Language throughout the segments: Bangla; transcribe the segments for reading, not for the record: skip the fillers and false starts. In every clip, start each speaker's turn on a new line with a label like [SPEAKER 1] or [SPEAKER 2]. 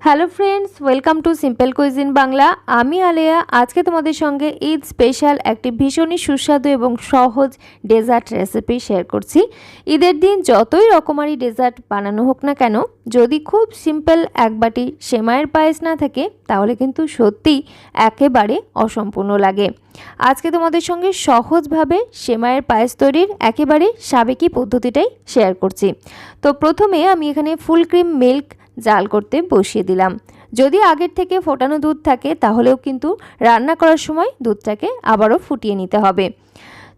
[SPEAKER 1] Hello friends, welcome to simple cuisine Bangla. আমি আলেয়া। আজকে তোমাদের সঙ্গে ঈদ স্পেশাল একটি ভীষণই সুস্বাদু এবং সহজ ডেজার্ট রেসিপি শেয়ার করছি। ঈদের দিন যতই রকমারি ডেজার্ট বানানো হোক না কেন, যদি খুব সিম্পল এক বাটি সেমাইয়ের পায়েস না থাকে তাহলে কিন্তু সত্যিই একেবারে অসম্পূর্ণ লাগে। আজকে তোমাদের সঙ্গে সহজভাবে সেমাইয়ের পায়েস তৈরির একেবারে সাবেকি পদ্ধতিটাই শেয়ার করছি। তো প্রথমে আমি এখানে ফুল ক্রিম মিল্ক জাল করতে বসিয়ে দিলাম। যদি আগের থেকে ফোটানো দুধ থাকে তাহলেও কিন্তু রান্না করার সময় দুধটাকে আবারও ফুটিয়ে নিতে হবে।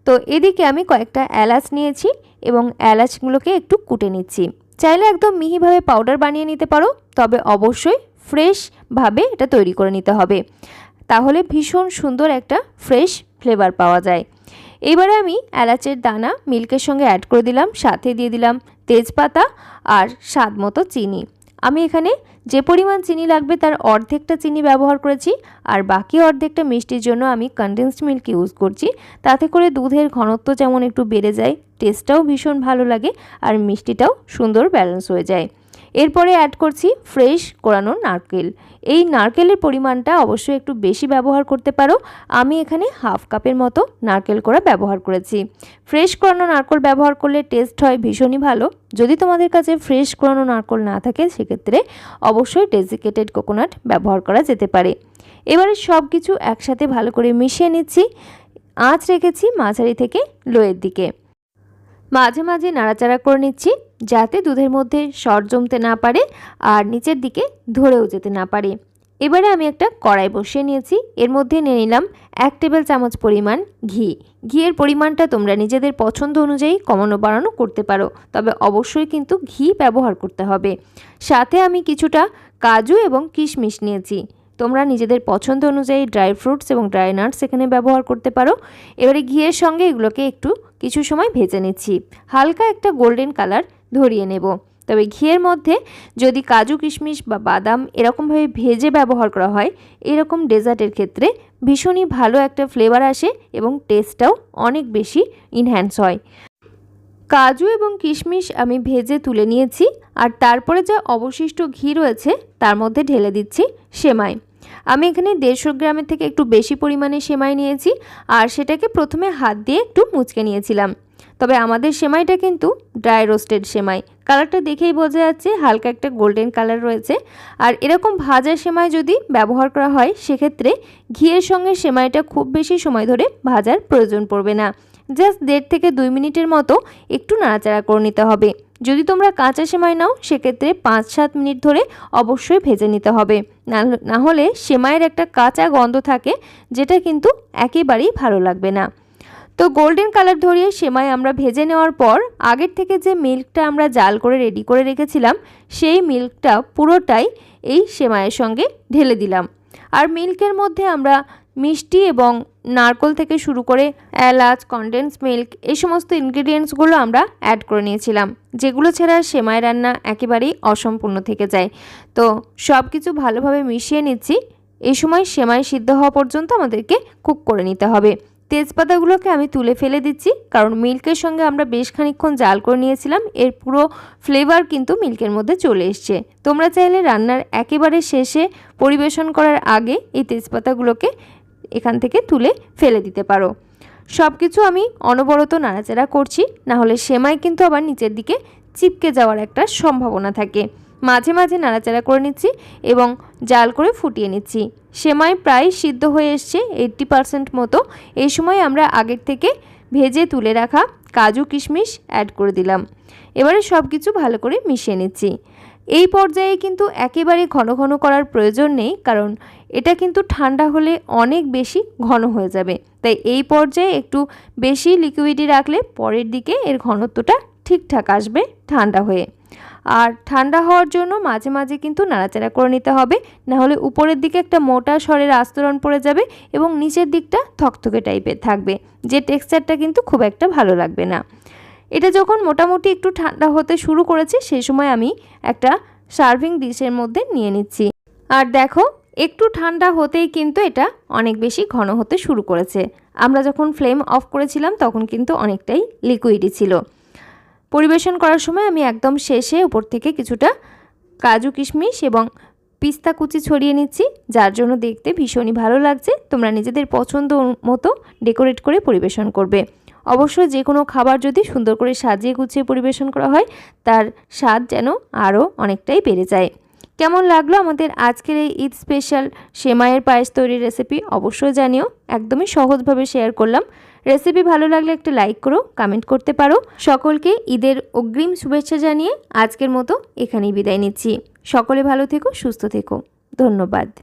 [SPEAKER 1] তো এদিকে আমি কয়েকটা এলাচ নিয়েছি এবং এলাচগুলোকে একটু কুটে নিচ্ছি। চাইলে একদম মিহিভাবে পাউডার বানিয়ে নিতে পারো, তবে অবশ্যই ফ্রেশভাবে এটা তৈরি করে নিতে হবে, তাহলে ভীষণ সুন্দর একটা ফ্রেশ ফ্লেভার পাওয়া যায়। এবারে আমি এলাচের দানা মিল্কের সঙ্গে অ্যাড করে দিলাম, সাথে দিয়ে দিলাম তেজপাতা আর স্বাদ মতো চিনি। আমি এখানে যে পরিমাণ চিনি লাগবে তার অর্ধেকটা চিনি ব্যবহার করেছি, আর বাকি অর্ধেকটা মিষ্টির জন্য আমি কনডেন্সড মিল্ক ইউজ করছি। তাতে করে দুধের ঘনত্ব যেমন একটু বেড়ে যায়, টেস্টটাও ভীষণ ভালো লাগে আর মিষ্টিটাও সুন্দর ব্যালেন্স হয়ে যায়। এরপরে অ্যাড করছি ফ্রেশ কোরানো নারকেল। এই নারকেলের পরিমাণটা অবশ্যই একটু বেশি ব্যবহার করতে পারো। আমি এখানে হাফ কাপের মতো নারকেল কোড়া ব্যবহার করেছি। ফ্রেশ কোরানো নারকেল ব্যবহার করলে টেস্ট হয় ভীষণই ভালো। যদি তোমাদের কাছে ফ্রেশ কোরানো নারকেল না থাকে সেক্ষেত্রে অবশ্যই ডেসিকেটেড কোকোনাট ব্যবহার করা যেতে পারে। এবারে সব কিছু একসাথে ভালো করে মিশিয়ে নিচ্ছি। আঁচ রেখেছি মাঝারি থেকে লোয়ের দিকে। মাঝে মাঝে নাড়াচাড়া করে নিচ্ছি যাতে দুধের মধ্যে সর জমতে না পারে আর নিচের দিকে ধরেও যেতে না পারে। এবারে আমি একটা কড়াই বসিয়ে নিয়েছি। এর মধ্যে নিয়ে নিলাম 1 টেবিল চামচ পরিমাণ ঘি। ঘিয়ের পরিমাণটা তোমরা নিজেদের পছন্দ অনুযায়ী কমানো বাড়ানো করতে পারো, তবে অবশ্যই কিন্তু ঘি ব্যবহার করতে হবে। সাথে আমি কিছুটা কাজু এবং কিশমিশ নিয়েছি। তোমরা নিজেদের পছন্দ অনুযায়ী ড্রাই ফ্রুটস এবং ড্রাই নাটস এখানে ব্যবহার করতে পারো। এবারে ঘিয়ের সঙ্গে এগুলোকে একটু কিছু সময় ভেজে নিচ্ছি। হালকা একটা গোল্ডেন কালার ধরিয়ে নেব। তবে ঘিয়ের মধ্যে যদি কাজু কিশমিশ বা বাদাম এরকমভাবে ভেজে ব্যবহার করা হয়, এরকম ডেজার্টের ক্ষেত্রে ভীষণই ভালো একটা ফ্লেভার আসে এবং টেস্টটাও অনেক বেশি ইনহ্যান্স হয়। কাজু এবং কিশমিশ আমি ভেজে তুলে নিয়েছি, আর তারপরে যা অবশিষ্ট ঘি রয়েছে তার মধ্যে ঢেলে দিচ্ছি সেমাই। আমি এখানে 150 গ্রামের থেকে একটু বেশি পরিমাণে সেমাই নিয়েছি, আর সেটাকে প্রথমে হাত দিয়ে একটু মুচকে নিয়েছিলাম। তবে আমাদের সেমাইটা কিন্তু ড্রাই রোস্টেড সেমাই, কালারটা দেখেই বোঝা যাচ্ছে হালকা একটা গোল্ডেন কালার রয়েছে। আর এরকম ভাজা সেমাই যদি ব্যবহার করা হয় সেক্ষেত্রে ঘিয়ের সঙ্গে সেমাইটা খুব বেশি সময় ধরে ভাজার প্রয়োজন পড়বে না। জাস্ট 1.5 থেকে 2 মিনিটের মতো একটু নাড়াচাড়া করে নিতে হবে। যদি তোমরা কাঁচা সেমাই নাও সেক্ষেত্রে 5-7 মিনিট ধরে অবশ্যই ভেজে নিতে হবে, না হলে সেমাইয়ের একটা কাঁচা গন্ধ থাকে যেটা কিন্তু একেবারেই ভালো লাগবে না। তো গোল্ডেন কালার ধরিয়ে সেমাই আমরা ভেজে নেওয়ার পর আগের থেকে যে মিল্কটা আমরা জাল করে রেডি করে রেখেছিলাম সেই মিল্কটা পুরোটাই এই সেমাইয়ের সঙ্গে ঢেলে দিলাম। আর মিল্কের মধ্যে আমরা মিষ্টি এবং নারকেল থেকে শুরু করে এলাচ, কনডেন্স মিল্ক এই সমস্ত ইনগ্রিডিয়েন্টসগুলো আমরা অ্যাড করে নিয়েছিলাম, যেগুলো ছাড়া সেমাই রান্না একেবারেই অসম্পূর্ণ থেকে যায়। তো সব কিছু ভালোভাবে মিশিয়ে নিচ্ছি। এই সময় সেমাই সিদ্ধ হওয়া পর্যন্ত আমাদেরকে কুক করে নিতে হবে। তেজপাতাগুলোকে আমি তুলে ফেলে দিচ্ছি, কারণ মিল্কের সঙ্গে আমরা বেশ খানিকক্ষণ জাল করে নিয়েছিলাম, এর পুরো ফ্লেভার কিন্তু মিল্কের মধ্যে চলে এসছে। তোমরা চাইলে রান্নার একেবারে শেষে পরিবেশন করার আগে এই তেজপাতাগুলোকে এখান থেকে তুলে ফেলে দিতে পারো। সব কিছু আমি অনবরত নাড়াচাড়া করছি, না হলে সেমাই কিন্তু আবার নিচের দিকে চিপকে যাওয়ার একটা সম্ভাবনা থাকে। মাঝে মাঝে নাড়াচাড়া করে নিচ্ছি এবং জাল করে ফুটিয়ে নিচ্ছি। সেমাই প্রায় সিদ্ধ হয়ে এসছে 80% মতো। এই সময় আমরা আগের থেকে ভেজে তুলে রাখা কাজু কিশমিশ অ্যাড করে দিলাম। এবারে সব কিছু ভালো করে মিশিয়ে নিচ্ছি। এই পর্যায়ে কিন্তু একেবারে ঘন ঘন করার প্রয়োজন নেই, কারণ এটা কিন্তু ঠান্ডা হলে অনেক বেশি ঘন হয়ে যাবে। তাই এই পর্যায়ে একটু বেশি লিকুইডি রাখলে পরের দিকে এর ঘনত্বটা ঠিকঠাক আসবে ঠান্ডা হয়ে। আর ঠান্ডা হওয়ার জন্য মাঝে মাঝে কিন্তু নাড়াচাড়া করে নিতে হবে, না হলে উপরের দিকে একটা মোটা সরের আস্তরণ পড়ে যাবে এবং নিচের দিকটা থকথকে টাইপের থাকবে, যে টেক্সচারটা কিন্তু খুব একটা ভালো লাগবে না। এটা যখন মোটামুটি একটু ঠান্ডা হতে শুরু করেছে সেই সময় আমি একটা সার্ভিং ডিশের মধ্যে নিয়ে নিচ্ছি। আর দেখো একটু ঠান্ডা হতেই কিন্তু এটা অনেক বেশি ঘন হতে শুরু করেছে। আমরা যখন ফ্লেম অফ করেছিলাম তখন কিন্তু অনেকটাই লিকুইডই ছিল। পরিবেশন করার সময় আমি একদম শেষে উপর থেকে কিছুটা কাজু কিশমিশ এবং পিস্তা কুচি ছড়িয়ে নিচ্ছি, যার জন্য দেখতে ভীষণই ভালো লাগছে। তোমরা নিজেদের পছন্দ মতো ডেকোরেট করে পরিবেশন করবে। অবশ্য যে কোনো খাবার যদি সুন্দর করে সাজিয়ে গুছিয়ে পরিবেশন করা হয়, তার স্বাদ যেন আরও অনেকটাই বেড়ে যায়। কেমন লাগলো আমাদের আজকের এই ঈদ স্পেশাল সেমাইয়ের পায়েস তৈরির রেসিপি অবশ্যই জানিও। একদমই সহজভাবে শেয়ার করলাম। রেসিপি ভালো লাগলে একটা লাইক করো, কমেন্ট করতে পারো। সকলকে ঈদের অগ্রিম শুভেচ্ছা জানিয়ে আজকের মতো এখানেই বিদায় নিচ্ছি। সকলে ভালো থেকো, সুস্থ থেকো। ধন্যবাদ।